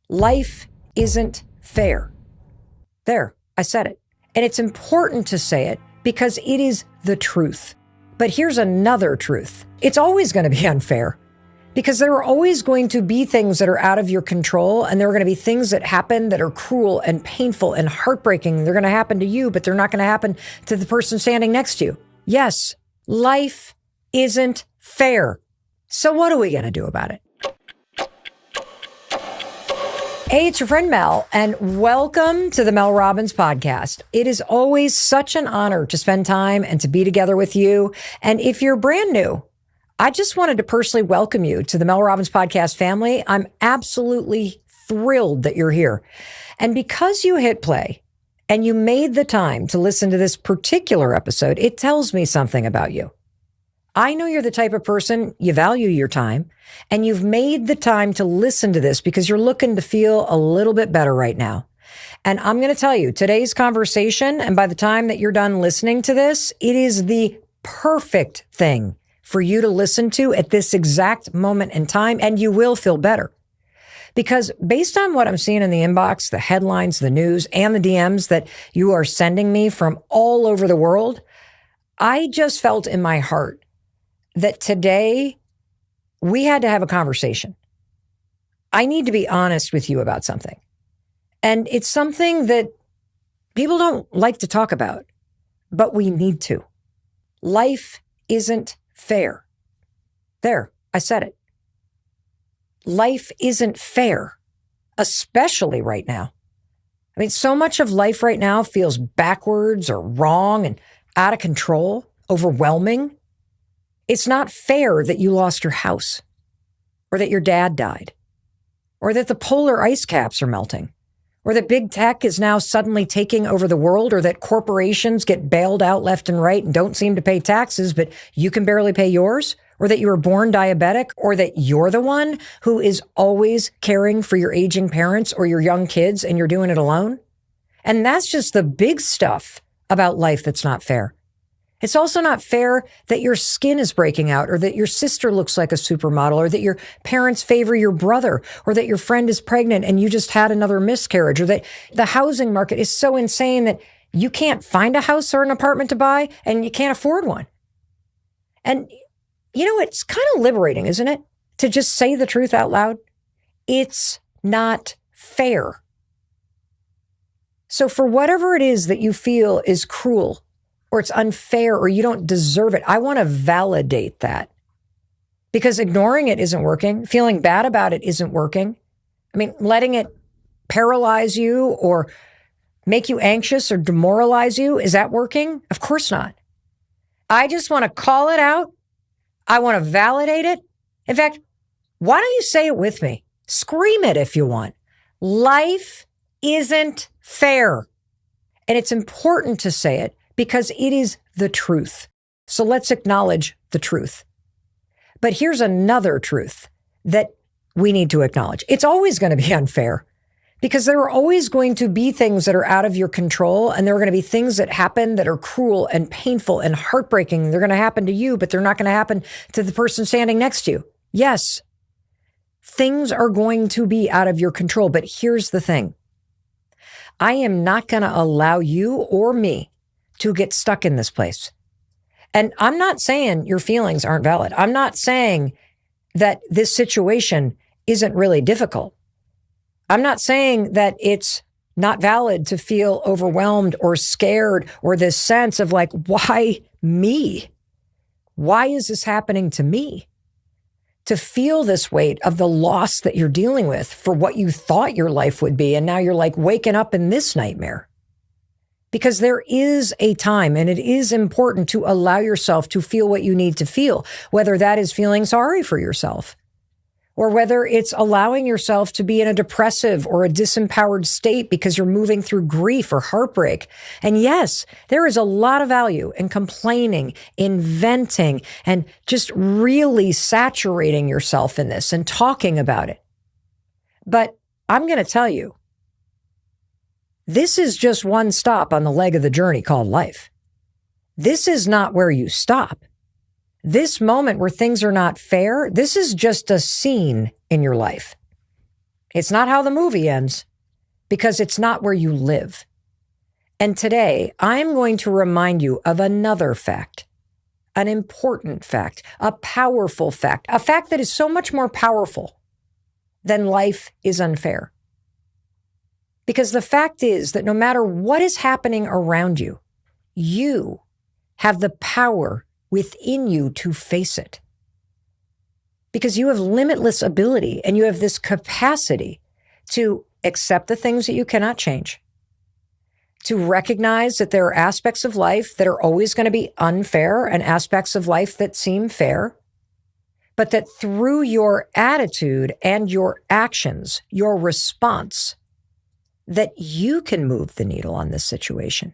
Life isn't fair. There, I said it. And it's important to say it because it is the truth. But here's another truth. It's always going to be unfair because there are always going to be things that are out of your control, and there are going to be things that happen that are cruel and painful and heartbreaking. They're going to happen to you, but they're not going to happen to the person standing next to you. Yes, life isn't fair. So what are we going to do about it? Hey, it's your friend Mel, and welcome to the Mel Robbins podcast. It is always such an honor to spend time and to be together with you. And if you're brand new, I just wanted to personally welcome you to the Mel Robbins podcast family. I'm absolutely thrilled that you're here. And because you hit play and you made the time to listen to this particular episode, it tells me something about you. I know you're the type of person, you value your time, and you've made the time to listen to this because you're looking to feel a little bit better right now. And I'm going to tell you, today's conversation, and by the time that you're done listening to this, it is the perfect thing for you to listen to at this exact moment in time, and you will feel better. Because based on what I'm seeing in the inbox, the headlines, the news, and the DMs that you are sending me from all over the world, I just felt in my heart that today we had to have a conversation. I need to be honest with you about something. And it's something that people don't like to talk about, but we need to. Life isn't fair. There, I said it. Life isn't fair, especially right now. I mean, so much of life right now feels backwards or wrong and out of control, overwhelming. It's not fair that you lost your house, or that your dad died, or that the polar ice caps are melting, or that big tech is now suddenly taking over the world, or that corporations get bailed out left and right and don't seem to pay taxes, but you can barely pay yours, or that you were born diabetic, or that you're the one who is always caring for your aging parents or your young kids and you're doing it alone. And that's just the big stuff about life that's not fair. It's also not fair that your skin is breaking out, or that your sister looks like a supermodel, or that your parents favor your brother, or that your friend is pregnant and you just had another miscarriage, or that the housing market is so insane that you can't find a house or an apartment to buy and you can't afford one. And, you know, it's kind of liberating, isn't it? To just say the truth out loud. It's not fair. So for whatever it is that you feel is cruel, or it's unfair, or you don't deserve it, I want to validate that. Because ignoring it isn't working. Feeling bad about it isn't working. I mean, letting it paralyze you or make you anxious or demoralize you, is that working? Of course not. I just want to call it out. I want to validate it. In fact, why don't you say it with me? Scream it if you want. Life isn't fair. And it's important to say it, because it is the truth. So let's acknowledge the truth. But here's another truth that we need to acknowledge. It's always going to be unfair because there are always going to be things that are out of your control, and there are going to be things that happen that are cruel and painful and heartbreaking. They're going to happen to you, but they're not going to happen to the person standing next to you. Yes, things are going to be out of your control, but here's the thing. I am not going to allow you or me to get stuck in this place. And I'm not saying your feelings aren't valid. I'm not saying that this situation isn't really difficult. I'm not saying that it's not valid to feel overwhelmed or scared, or this sense of like, why me? Why is this happening to me? To feel this weight of the loss that you're dealing with for what you thought your life would be, and now you're like waking up in this nightmare. Because there is a time, and it is important to allow yourself to feel what you need to feel, whether that is feeling sorry for yourself, or whether it's allowing yourself to be in a depressive or a disempowered state because you're moving through grief or heartbreak. And yes, there is a lot of value in complaining, in venting, and just really saturating yourself in this and talking about it. But I'm going to tell you, this is just one stop on the leg of the journey called life. This is not where you stop. This moment where things are not fair, this is just a scene in your life. It's not how the movie ends because it's not where you live. And today, I'm going to remind you of another fact, an important fact, a powerful fact, a fact that is so much more powerful than life is unfair. Because the fact is that no matter what is happening around you, you have the power within you to face it. Because you have limitless ability and you have this capacity to accept the things that you cannot change, to recognize that there are aspects of life that are always going to be unfair and aspects of life that seem fair, but that through your attitude and your actions, your response, that you can move the needle on this situation,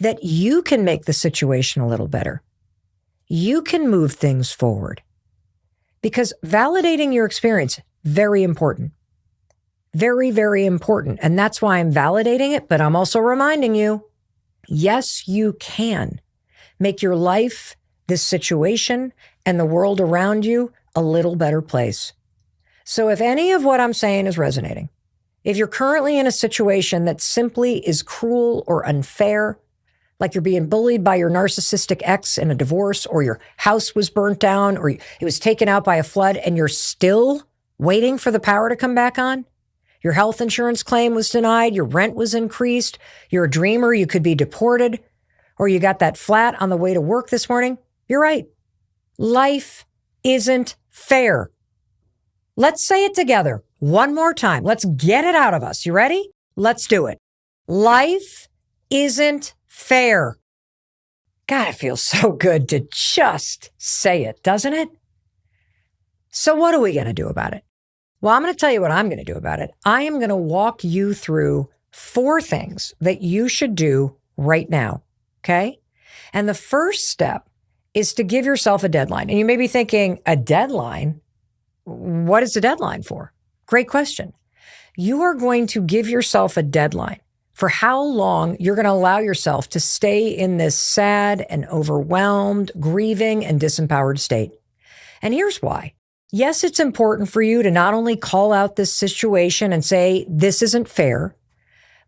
that you can make the situation a little better. You can move things forward. Because validating your experience, very important. Very, very important. And that's why I'm validating it, but I'm also reminding you, yes, you can make your life, this situation, and the world around you a little better place. So if any of what I'm saying is resonating, if you're currently in a situation that simply is cruel or unfair, like you're being bullied by your narcissistic ex in a divorce, or your house was burnt down, or it was taken out by a flood, and you're still waiting for the power to come back on, your health insurance claim was denied, your rent was increased, you're a dreamer, you could be deported, or you got that flat on the way to work this morning, you're right. Life isn't fair. Let's say it together one more time. Let's get it out of us. You ready? Let's do it. Life isn't fair. God, it feels so good to just say it, doesn't it? So what are we going to do about it? Well, I'm going to tell you what I'm going to do about it. I am going to walk you through 4 things that you should do right now, okay? And the first step is to give yourself a deadline. And you may be thinking, a deadline? What is a deadline for? Great question. You are going to give yourself a deadline for how long you're going to allow yourself to stay in this sad and overwhelmed, grieving and disempowered state. And here's why. Yes, it's important for you to not only call out this situation and say, this isn't fair,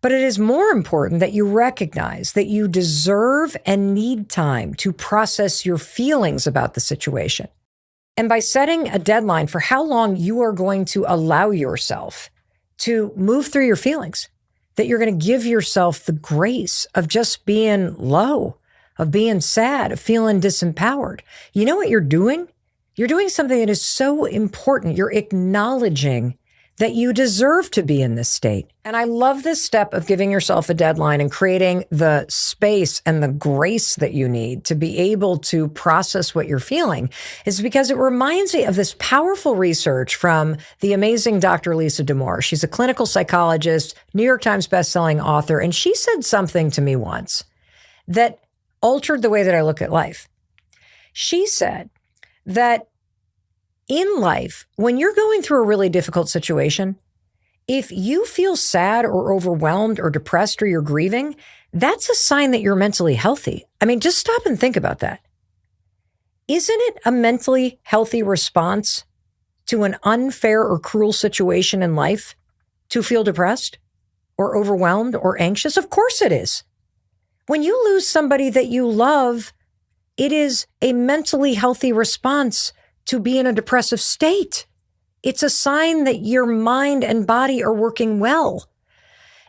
but it is more important that you recognize that you deserve and need time to process your feelings about the situation. And by setting a deadline for how long you are going to allow yourself to move through your feelings, that you're going to give yourself the grace of just being low, of being sad, of feeling disempowered. You know what you're doing? You're doing something that is so important. You're acknowledging that you deserve to be in this state. And I love this step of giving yourself a deadline and creating the space and the grace that you need to be able to process what you're feeling, is because it reminds me of this powerful research from the amazing Dr. Lisa Damour. She's a clinical psychologist, New York Times bestselling author, and she said something to me once that altered the way that I look at life. She said that in life, when you're going through a really difficult situation, if you feel sad or overwhelmed or depressed or you're grieving, that's a sign that you're mentally healthy. I mean, just stop and think about that. Isn't it a mentally healthy response to an unfair or cruel situation in life to feel depressed or overwhelmed or anxious? Of course it is. When you lose somebody that you love, it is a mentally healthy response to be in a depressive state. It's a sign that your mind and body are working well.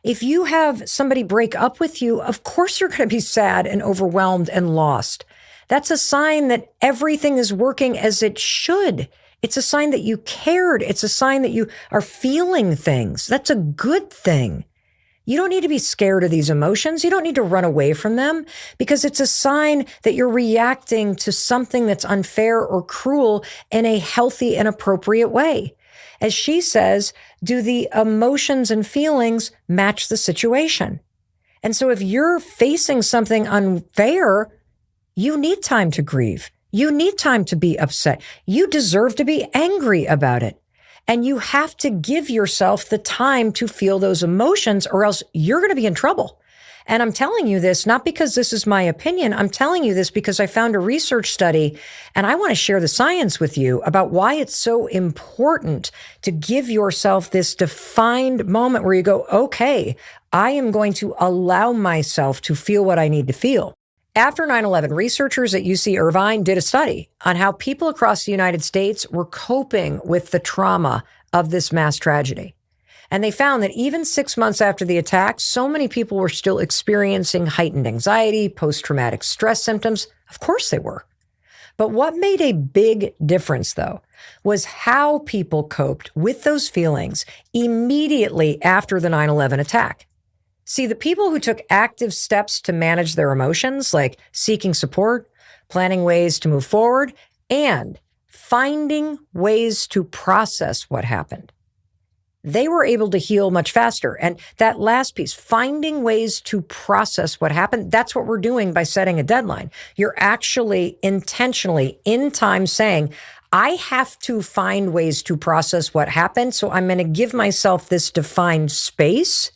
If you have somebody break up with you, of course you're going to be sad and overwhelmed and lost. That's a sign that everything is working as it should. It's a sign that you cared. It's a sign that you are feeling things. That's a good thing. You don't need to be scared of these emotions. You don't need to run away from them, because it's a sign that you're reacting to something that's unfair or cruel in a healthy and appropriate way. As she says, do the emotions and feelings match the situation? And so if you're facing something unfair, you need time to grieve. You need time to be upset. You deserve to be angry about it. And you have to give yourself the time to feel those emotions, or else you're going to be in trouble. And I'm telling you this not because this is my opinion. I'm telling you this because I found a research study and I want to share the science with you about why it's so important to give yourself this defined moment where you go, okay, I am going to allow myself to feel what I need to feel. After 9/11, researchers at UC Irvine did a study on how people across the United States were coping with the trauma of this mass tragedy. And they found that even 6 months after the attack, so many people were still experiencing heightened anxiety, post-traumatic stress symptoms. Of course they were. But what made a big difference, though, was how people coped with those feelings immediately after the 9/11 attack. See, the people who took active steps to manage their emotions, like seeking support, planning ways to move forward, and finding ways to process what happened, they were able to heal much faster. And that last piece, finding ways to process what happened, that's what we're doing by setting a deadline. You're actually intentionally in time saying, I have to find ways to process what happened. So I'm going to give myself this defined space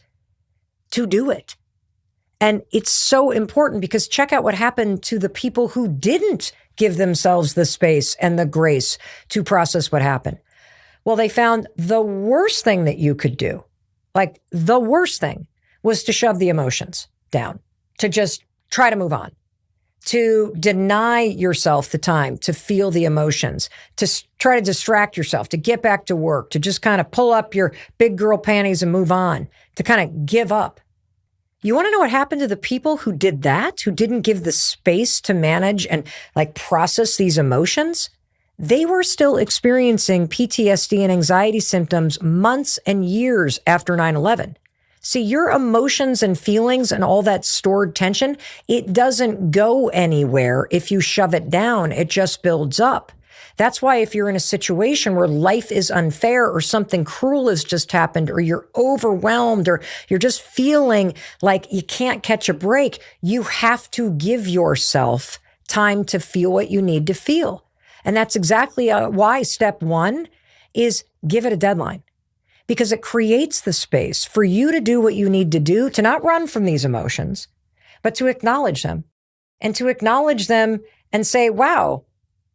to do it. And it's so important because check out what happened to the people who didn't give themselves the space and the grace to process what happened. Well, they found the worst thing that you could do, like the worst thing, was to shove the emotions down, to just try to move on, to deny yourself the time to feel the emotions, to try to distract yourself, to get back to work, to just kind of pull up your big girl panties and move on, to kind of give up. You want to know what happened to the people who did that, who didn't give the space to manage and like process these emotions? They were still experiencing PTSD and anxiety symptoms months and years after 9/11. See, your emotions and feelings and all that stored tension, it doesn't go anywhere if you shove it down. It just builds up. That's why if you're in a situation where life is unfair or something cruel has just happened or you're overwhelmed or you're just feeling like you can't catch a break, you have to give yourself time to feel what you need to feel. And that's exactly why step one is give it a deadline, because it creates the space for you to do what you need to do, to not run from these emotions, but to acknowledge them and say, wow,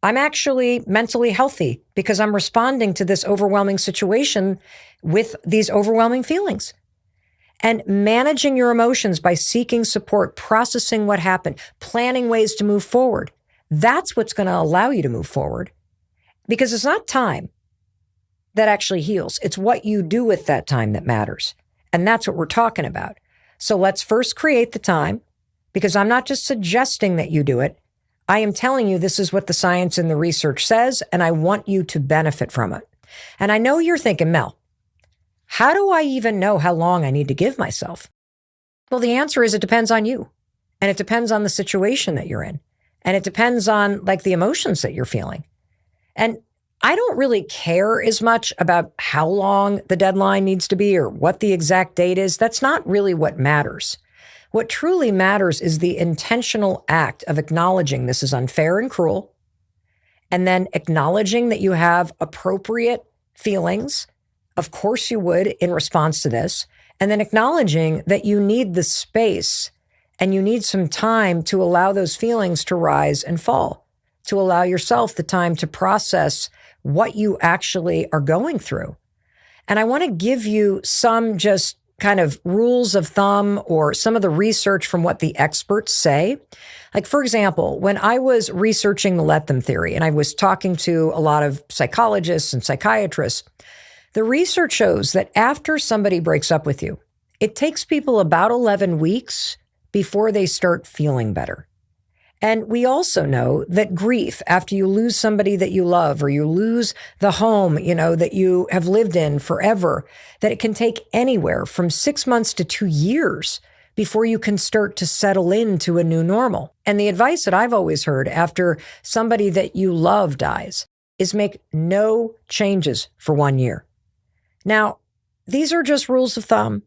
I'm actually mentally healthy because I'm responding to this overwhelming situation with these overwhelming feelings. And managing your emotions by seeking support, processing what happened, planning ways to move forward. That's what's going to allow you to move forward, because it's not time that actually heals. It's what you do with that time that matters. And that's what we're talking about. So let's first create the time, because I'm not just suggesting that you do it. I am telling you this is what the science and the research says, and I want you to benefit from it. And I know you're thinking, Mel, how do I even know how long I need to give myself? Well, the answer is it depends on you, and it depends on the situation that you're in, and it depends on like the emotions that you're feeling. And I don't really care as much about how long the deadline needs to be or what the exact date is. That's not really what matters. What truly matters is the intentional act of acknowledging this is unfair and cruel, and then acknowledging that you have appropriate feelings. Of course you would in response to this, and then acknowledging that you need the space and you need some time to allow those feelings to rise and fall, to allow yourself the time to process what you actually are going through. And I want to give you some just kind of rules of thumb or some of the research from what the experts say. Like, for example, when I was researching the let them theory and I was talking to a lot of psychologists and psychiatrists, the research shows that after somebody breaks up with you, it takes people about 11 weeks before they start feeling better. And we also know that grief, after you lose somebody that you love or you lose the home, that you have lived in forever, that it can take anywhere from 6 months to 2 years before you can start to settle into a new normal. And the advice that I've always heard after somebody that you love dies is make no changes for 1 year. Now, these are just rules of thumb.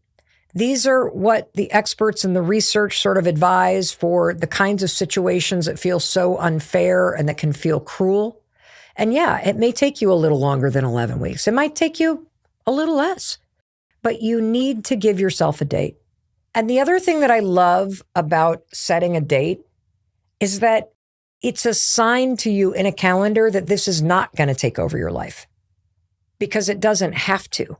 These are what the experts and the research sort of advise for the kinds of situations that feel so unfair and that can feel cruel. And yeah, it may take you a little longer than 11 weeks. It might take you a little less, but you need to give yourself a date. And the other thing that I love about setting a date is that it's a sign to you in a calendar that this is not going to take over your life, because it doesn't have to.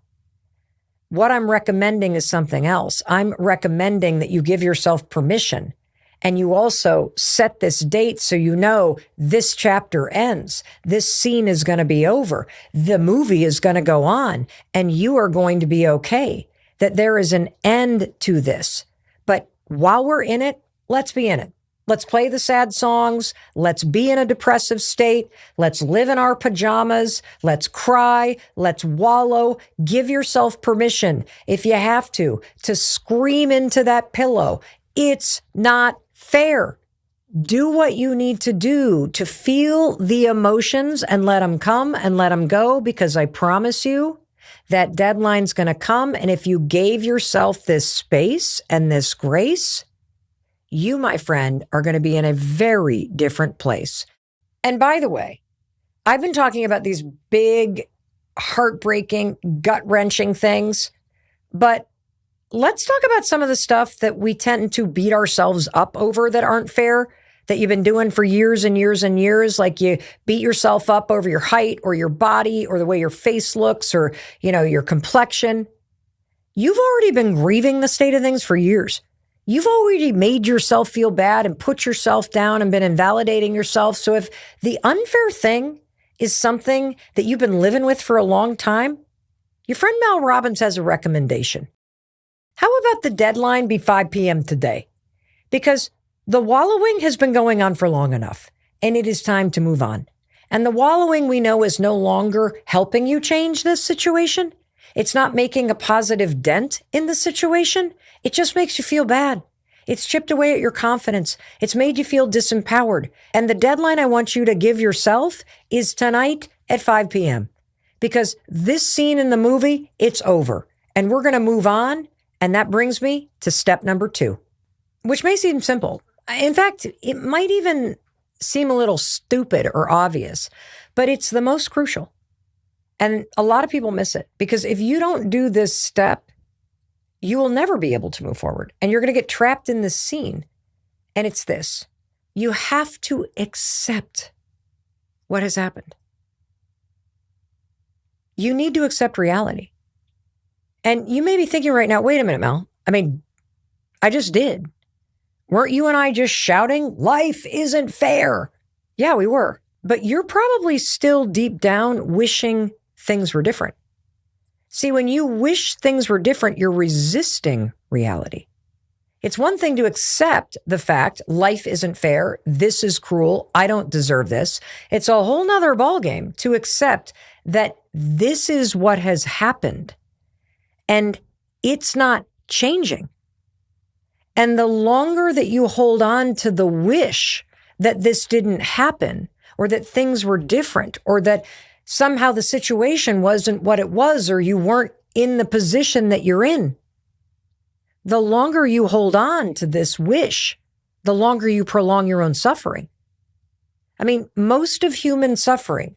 What I'm recommending is something else. I'm recommending that you give yourself permission, and you also set this date so you know this chapter ends. This scene is going to be over. The movie is going to go on, and you are going to be okay. That there is an end to this. But while we're in it, let's be in it. Let's play the sad songs. Let's be in a depressive state. Let's live in our pajamas. Let's cry. Let's wallow. Give yourself permission, if you have to scream into that pillow. It's not fair. Do what you need to do to feel the emotions and let them come and let them go, because I promise you that deadline's going to come. And if you gave yourself this space and this grace, you, my friend, are going to be in a very different place. And by the way, I've been talking about these big, heartbreaking, gut-wrenching things, but let's talk about some of the stuff that we tend to beat ourselves up over that aren't fair, that you've been doing for years and years and years. Like you beat yourself up over your height or your body or the way your face looks or, your complexion. You've already been grieving the state of things for years. You've already made yourself feel bad and put yourself down and been invalidating yourself. So if the unfair thing is something that you've been living with for a long time, your friend Mel Robbins has a recommendation. How about the deadline be 5 p.m. today? Because the wallowing has been going on for long enough, and it is time to move on. And the wallowing, we know, is no longer helping you change this situation. It's not making a positive dent in the situation. It just makes you feel bad. It's chipped away at your confidence. It's made you feel disempowered. And the deadline I want you to give yourself is tonight at 5 p.m. Because this scene in the movie, it's over. And we're going to move on. And that brings me to step number 2, which may seem simple. In fact, it might even seem a little stupid or obvious, but it's the most crucial. And a lot of people miss it, because if you don't do this step, you will never be able to move forward, and you're going to get trapped in this scene. And it's this: you have to accept what has happened. You need to accept reality. And you may be thinking right now, wait a minute, Mel. I just did. Weren't you and I just shouting, life isn't fair? Yeah, we were. But you're probably still deep down wishing things were different. See, when you wish things were different, you're resisting reality. It's one thing to accept the fact life isn't fair, this is cruel, I don't deserve this. It's a whole nother ballgame to accept that this is what has happened and it's not changing. And the longer that you hold on to the wish that this didn't happen, or that things were different, or that somehow the situation wasn't what it was, or you weren't in the position that you're in, the longer you hold on to this wish, the longer you prolong your own suffering. Most of human suffering,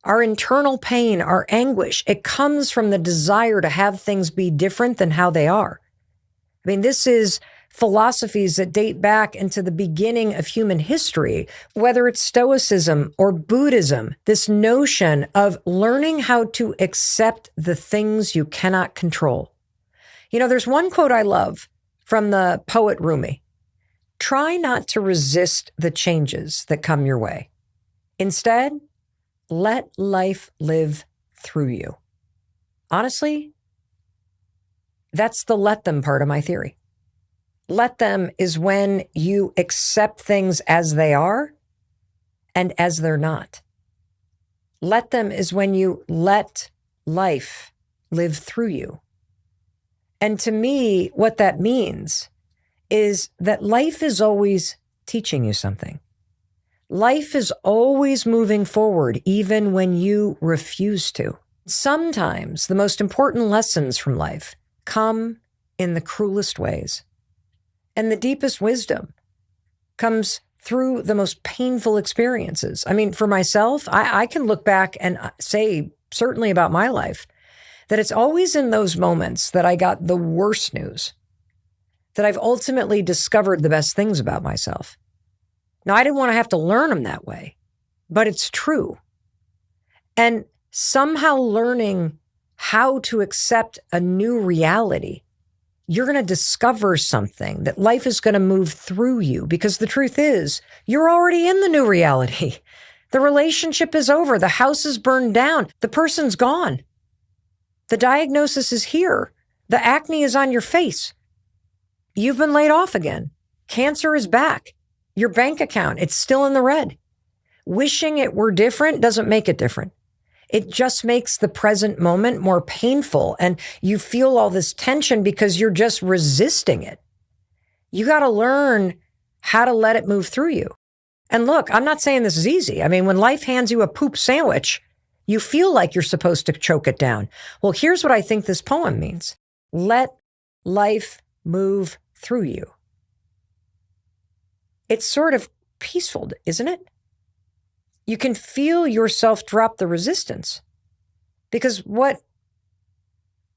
our internal pain, our anguish, it comes from the desire to have things be different than how they are. This is philosophies that date back into the beginning of human history, whether it's Stoicism or Buddhism, this notion of learning how to accept the things you cannot control. There's one quote I love from the poet Rumi. Try not to resist the changes that come your way. Instead, let life live through you. Honestly, that's the let them part of my theory. Let them is when you accept things as they are and as they're not. Let them is when you let life live through you. And to me, what that means is that life is always teaching you something. Life is always moving forward, even when you refuse to. Sometimes the most important lessons from life come in the cruelest ways. And the deepest wisdom comes through the most painful experiences. For myself, I can look back and say, certainly about my life, that it's always in those moments that I got the worst news. that I've ultimately discovered the best things about myself. Now, I didn't want to have to learn them that way, but it's true. And somehow learning how to accept a new reality, you're going to discover something, that life is going to move through you, because the truth is, you're already in the new reality. The relationship is over. The house is burned down. The person's gone. The diagnosis is here. The acne is on your face. You've been laid off again. Cancer is back. Your bank account, it's still in the red. Wishing it were different doesn't make it different. It just makes the present moment more painful, and you feel all this tension because you're just resisting it. You got to learn how to let it move through you. And look, I'm not saying this is easy. I mean, when life hands you a poop sandwich, you feel like you're supposed to choke it down. Well, here's what I think this poem means. Let life move through you. It's sort of peaceful, isn't it? You can feel yourself drop the resistance, because what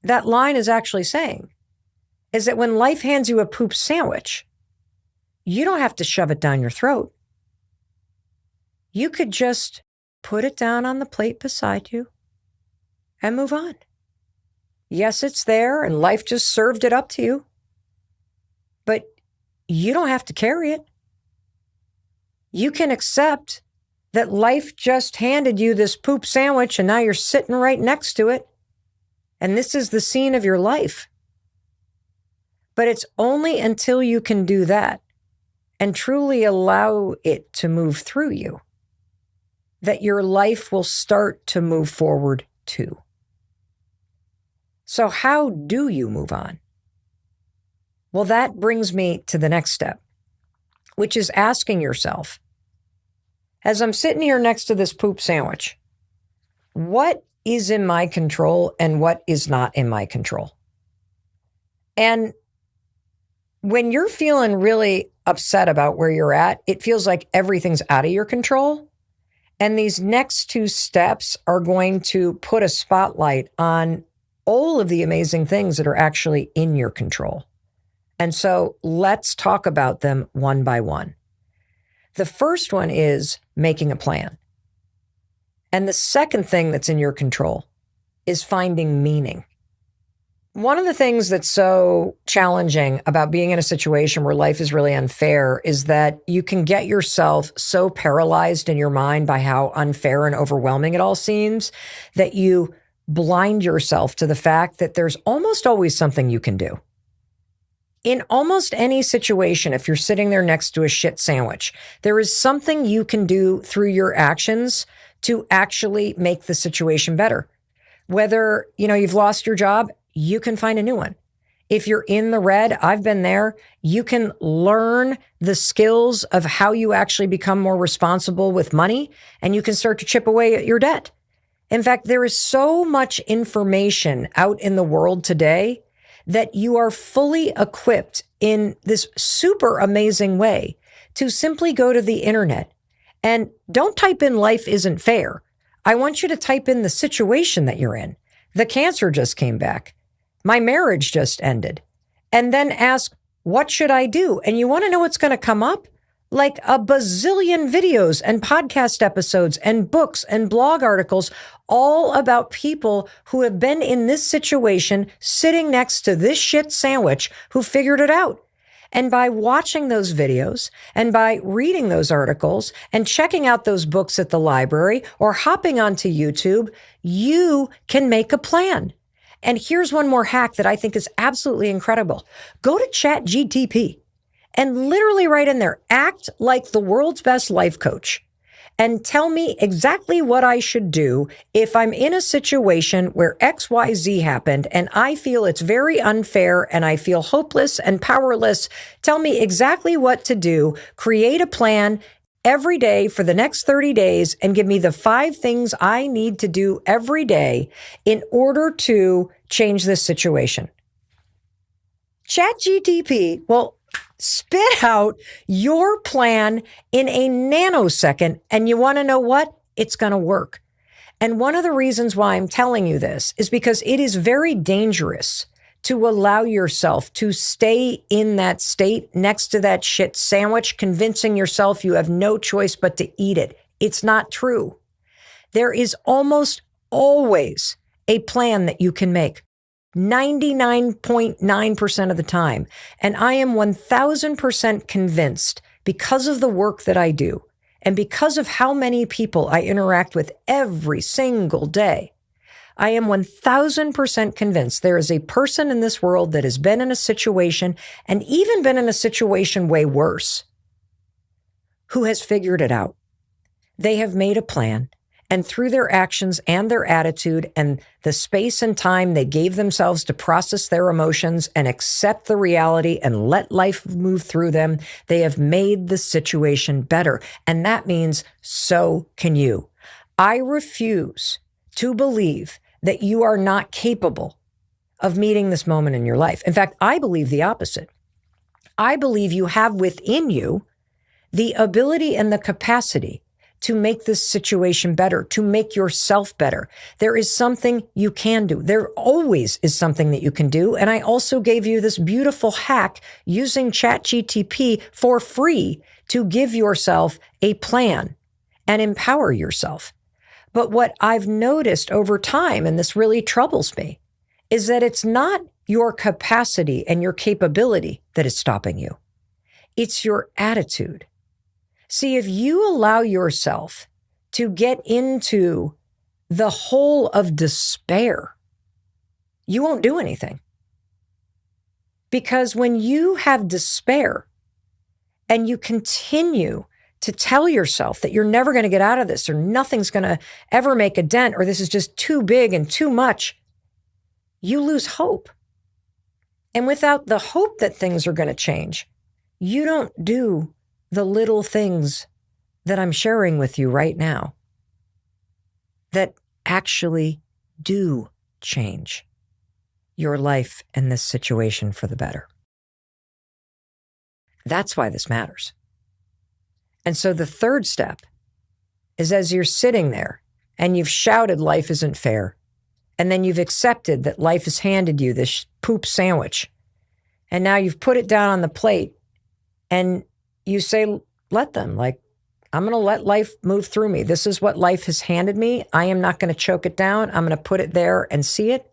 that line is actually saying is that when life hands you a poop sandwich, you don't have to shove it down your throat. You could just put it down on the plate beside you and move on. Yes, it's there and life just served it up to you, but you don't have to carry it. You can accept that life just handed you this poop sandwich and now you're sitting right next to it. And this is the scene of your life. But it's only until you can do that and truly allow it to move through you that your life will start to move forward too. So how do you move on? Well, that brings me to the next step, which is asking yourself, as I'm sitting here next to this poop sandwich, what is in my control and what is not in my control? And when you're feeling really upset about where you're at, it feels like everything's out of your control. And these next two steps are going to put a spotlight on all of the amazing things that are actually in your control. And so let's talk about them one by one. The first one is making a plan. And the second thing that's in your control is finding meaning. One of the things that's so challenging about being in a situation where life is really unfair is that you can get yourself so paralyzed in your mind by how unfair and overwhelming it all seems that you blind yourself to the fact that there's almost always something you can do. In almost any situation, if you're sitting there next to a shit sandwich, there is something you can do through your actions to actually make the situation better. Whether, you've lost your job, you can find a new one. If you're in the red, I've been there, you can learn the skills of how you actually become more responsible with money, and you can start to chip away at your debt. In fact, there is so much information out in the world today that you are fully equipped in this super amazing way to simply go to the internet and don't type in life isn't fair. I want you to type in the situation that you're in. The cancer just came back. My marriage just ended. And then ask, what should I do? And you want to know what's going to come up? Like a bazillion videos and podcast episodes and books and blog articles all about people who have been in this situation sitting next to this shit sandwich who figured it out. And by watching those videos and by reading those articles and checking out those books at the library or hopping onto YouTube, you can make a plan. And here's one more hack that I think is absolutely incredible. Go to ChatGPT. And literally write in there, act like the world's best life coach and tell me exactly what I should do if I'm in a situation where XYZ happened and I feel it's very unfair and I feel hopeless and powerless. Tell me exactly what to do. Create a plan every day for the next 30 days and give me the 5 things I need to do every day in order to change this situation. ChatGPT will spit out your plan in a nanosecond, and you want to know what? It's going to work. And one of the reasons why I'm telling you this is because it is very dangerous to allow yourself to stay in that state next to that shit sandwich, convincing yourself you have no choice but to eat it. It's not true. There is almost always a plan that you can make. 99.9% of the time. And I am 1000% convinced, because of the work that I do and because of how many people I interact with every single day, I am 1000% convinced there is a person in this world that has been in a situation, and even been in a situation way worse, who has figured it out. They have made a plan, and through their actions and their attitude and the space and time they gave themselves to process their emotions and accept the reality and let life move through them, they have made the situation better. And that means so can you. I refuse to believe that you are not capable of meeting this moment in your life. In fact, I believe the opposite. I believe you have within you the ability and the capacity to make this situation better, to make yourself better. There is something you can do. There always is something that you can do. And I also gave you this beautiful hack using ChatGPT for free to give yourself a plan and empower yourself. But what I've noticed over time, and this really troubles me, is that it's not your capacity and your capability that is stopping you. It's your attitude. See, if you allow yourself to get into the hole of despair, you won't do anything. Because when you have despair and you continue to tell yourself that you're never going to get out of this, or nothing's going to ever make a dent, or this is just too big and too much, you lose hope. And without the hope that things are going to change, you don't do the little things that I'm sharing with you right now that actually do change your life and this situation for the better. That's why this matters. And so the third step is, as you're sitting there and you've shouted life isn't fair, and then you've accepted that life has handed you this poop sandwich, and now you've put it down on the plate, and you say, let them, like, I'm going to let life move through me. This is what life has handed me. I am not going to choke it down. I'm going to put it there and see it.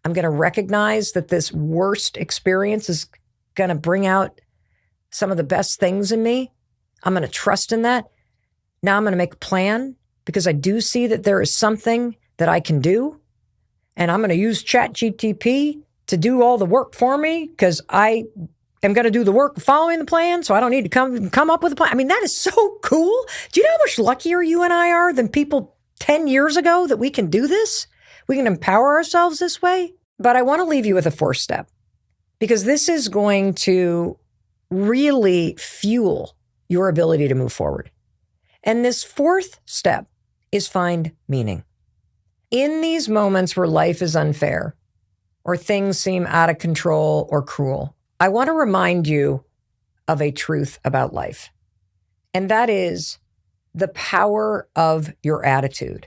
I'm going to recognize that this worst experience is going to bring out some of the best things in me. I'm going to trust in that. Now I'm going to make a plan, because I do see that there is something that I can do. And I'm going to use ChatGPT to do all the work for me, because I am going to do the work following the plan, so I don't need to come up with a plan. I mean, that is so cool. Do you know how much luckier you and I are than people 10 years ago that we can do this? We can empower ourselves this way. But I want to leave you with a fourth step, because this is going to really fuel your ability to move forward. And this fourth step is find meaning. In these moments where life is unfair, or things seem out of control or cruel, I want to remind you of a truth about life. And that is the power of your attitude.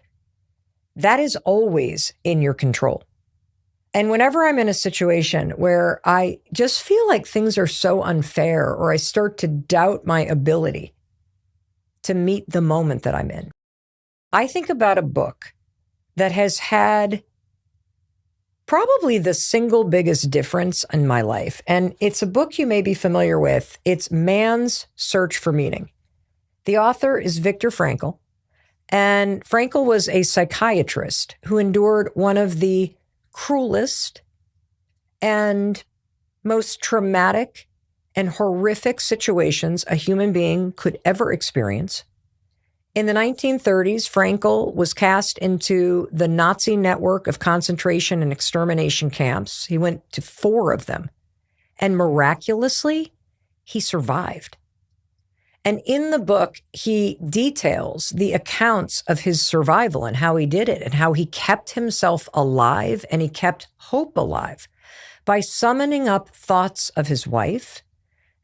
That is always in your control. And whenever I'm in a situation where I just feel like things are so unfair, or I start to doubt my ability to meet the moment that I'm in, I think about a book that has had probably the single biggest difference in my life. And it's a book you may be familiar with. It's Man's Search for Meaning. The author is Viktor Frankl. And Frankl was a psychiatrist who endured one of the cruelest and most traumatic and horrific situations a human being could ever experience. In the 1930s, Frankl was cast into the Nazi network of concentration and extermination camps. He went to 4 of them, and miraculously, he survived. And in the book, he details the accounts of his survival and how he did it, and how he kept himself alive and he kept hope alive by summoning up thoughts of his wife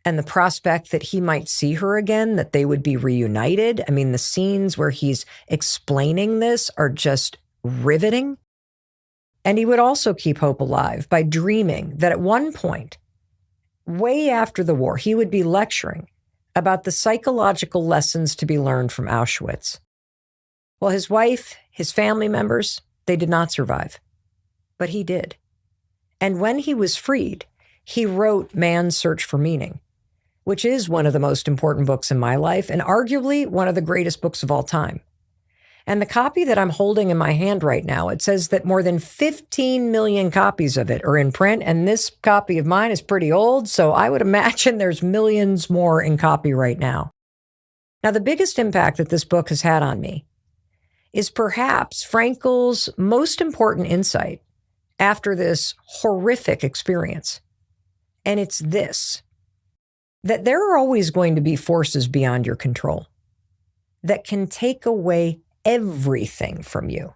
and the prospect that he might see her again, that they would be reunited. I mean, the scenes where he's explaining this are just riveting. And he would also keep hope alive by dreaming that at one point, way after the war, he would be lecturing about the psychological lessons to be learned from Auschwitz. Well, his wife, his family members, they did not survive, but he did. And when he was freed, he wrote Man's Search for Meaning, which is one of the most important books in my life and arguably one of the greatest books of all time. And the copy that I'm holding in my hand right now, it says that more than 15 million copies of it are in print. And this copy of mine is pretty old, so I would imagine there's millions more in copy right now. Now, the biggest impact that this book has had on me is perhaps Frankel's most important insight after this horrific experience. And it's this, that there are always going to be forces beyond your control that can take away everything from you,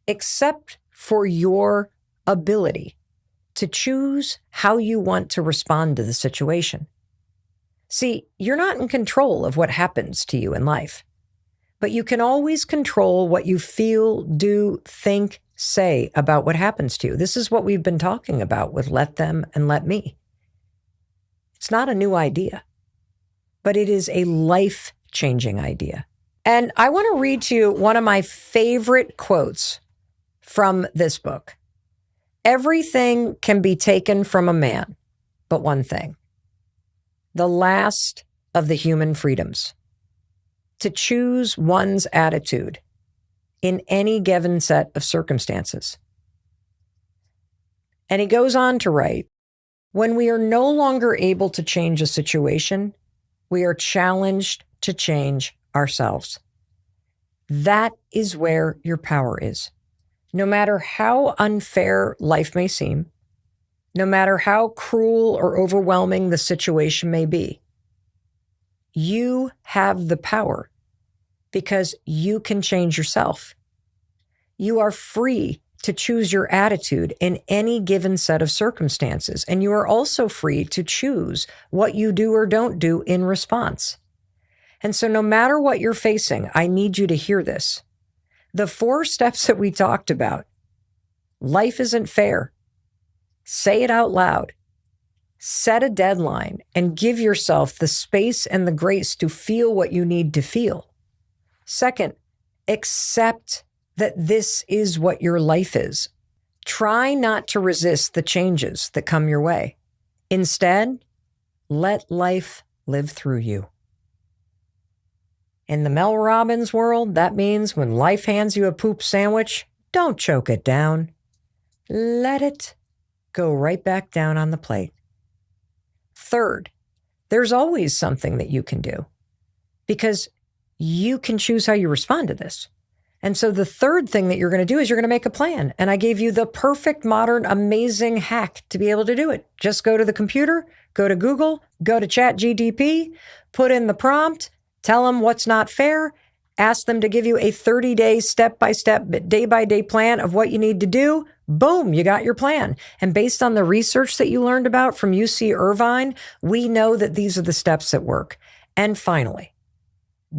except for your ability to choose how you want to respond to the situation. See, you're not in control of what happens to you in life, but you can always control what you feel, do, think, say about what happens to you. This is what we've been talking about with Let Them and Let Me. It's not a new idea, but it is a life-changing idea. And I want to read to you one of my favorite quotes from this book. Everything can be taken from a man, but one thing, the last of the human freedoms, to choose one's attitude in any given set of circumstances. And he goes on to write, when we are no longer able to change a situation, we are challenged to change ourselves. That is where your power is. No matter how unfair life may seem, no matter how cruel or overwhelming the situation may be, you have the power because you can change yourself. You are free to choose your attitude in any given set of circumstances, and you are also free to choose what you do or don't do in response. And so no matter what you're facing, I need you to hear this. The 4 steps that we talked about. Life isn't fair. Say it out loud. Set a deadline and give yourself the space and the grace to feel what you need to feel. Second, accept that this is what your life is. Try not to resist the changes that come your way. Instead, let life live through you. In the Mel Robbins world, that means when life hands you a poop sandwich, don't choke it down. Let it go right back down on the plate. Third, there's always something that you can do because you can choose how you respond to this. And so the third thing that you're going to do is you're going to make a plan. And I gave you the perfect, modern, amazing hack to be able to do it. Just go to the computer, go to Google, go to ChatGPT, put in the prompt, tell them what's not fair, ask them to give you a 30-day step-by-step, day-by-day plan of what you need to do. Boom, you got your plan. And based on the research that you learned about from UC Irvine, we know that these are the steps that work. And finally,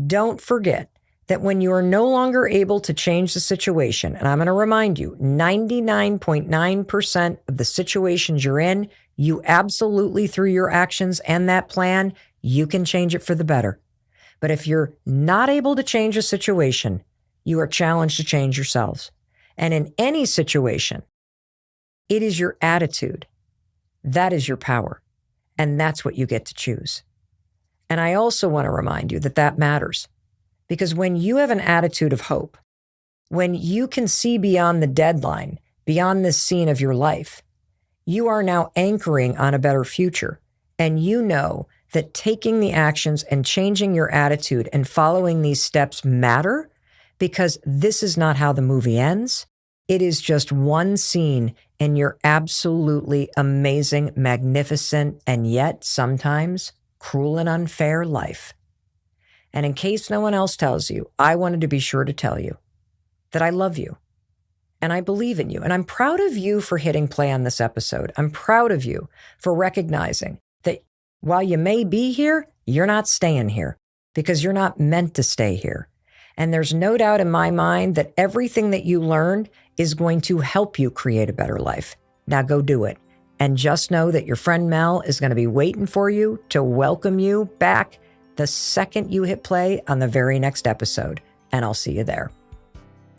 don't forget that when you are no longer able to change the situation, and I'm going to remind you, 99.9% of the situations you're in, you absolutely, through your actions and that plan, you can change it for the better. But if you're not able to change a situation, you are challenged to change yourselves. And in any situation, it is your attitude. That is your power. And that's what you get to choose. And I also want to remind you that that matters. Because when you have an attitude of hope, when you can see beyond the deadline, beyond this scene of your life, you are now anchoring on a better future. And you know that taking the actions and changing your attitude and following these steps matter because this is not how the movie ends. It is just one scene in your absolutely amazing, magnificent, and yet sometimes cruel and unfair life. And in case no one else tells you, I wanted to be sure to tell you that I love you and I believe in you. And I'm proud of you for hitting play on this episode. I'm proud of you for recognizing that while you may be here, you're not staying here because you're not meant to stay here. And there's no doubt in my mind that everything that you learned is going to help you create a better life. Now go do it. And just know that your friend Mel is going to be waiting for you to welcome you back the second you hit play on the very next episode. And I'll see you there.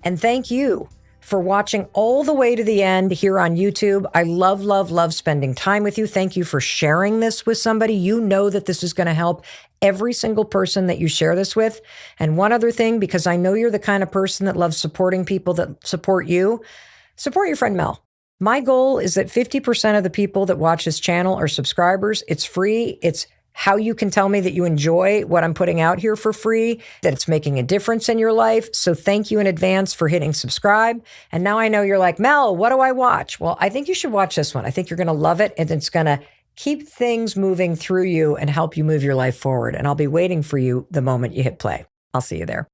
And thank you for watching all the way to the end here on YouTube. I love, love, love spending time with you. Thank you for sharing this with somebody. You know that this is going to help every single person that you share this with. And one other thing, because I know you're the kind of person that loves supporting people that support you, support your friend Mel. My goal is that 50% of the people that watch this channel are subscribers. It's free. It's how you can tell me that you enjoy what I'm putting out here for free, that it's making a difference in your life. So thank you in advance for hitting subscribe. And now I know you're like, Mel, what do I watch? Well, I think you should watch this one. I think you're going to love it. And it's going to keep things moving through you and help you move your life forward. And I'll be waiting for you the moment you hit play. I'll see you there.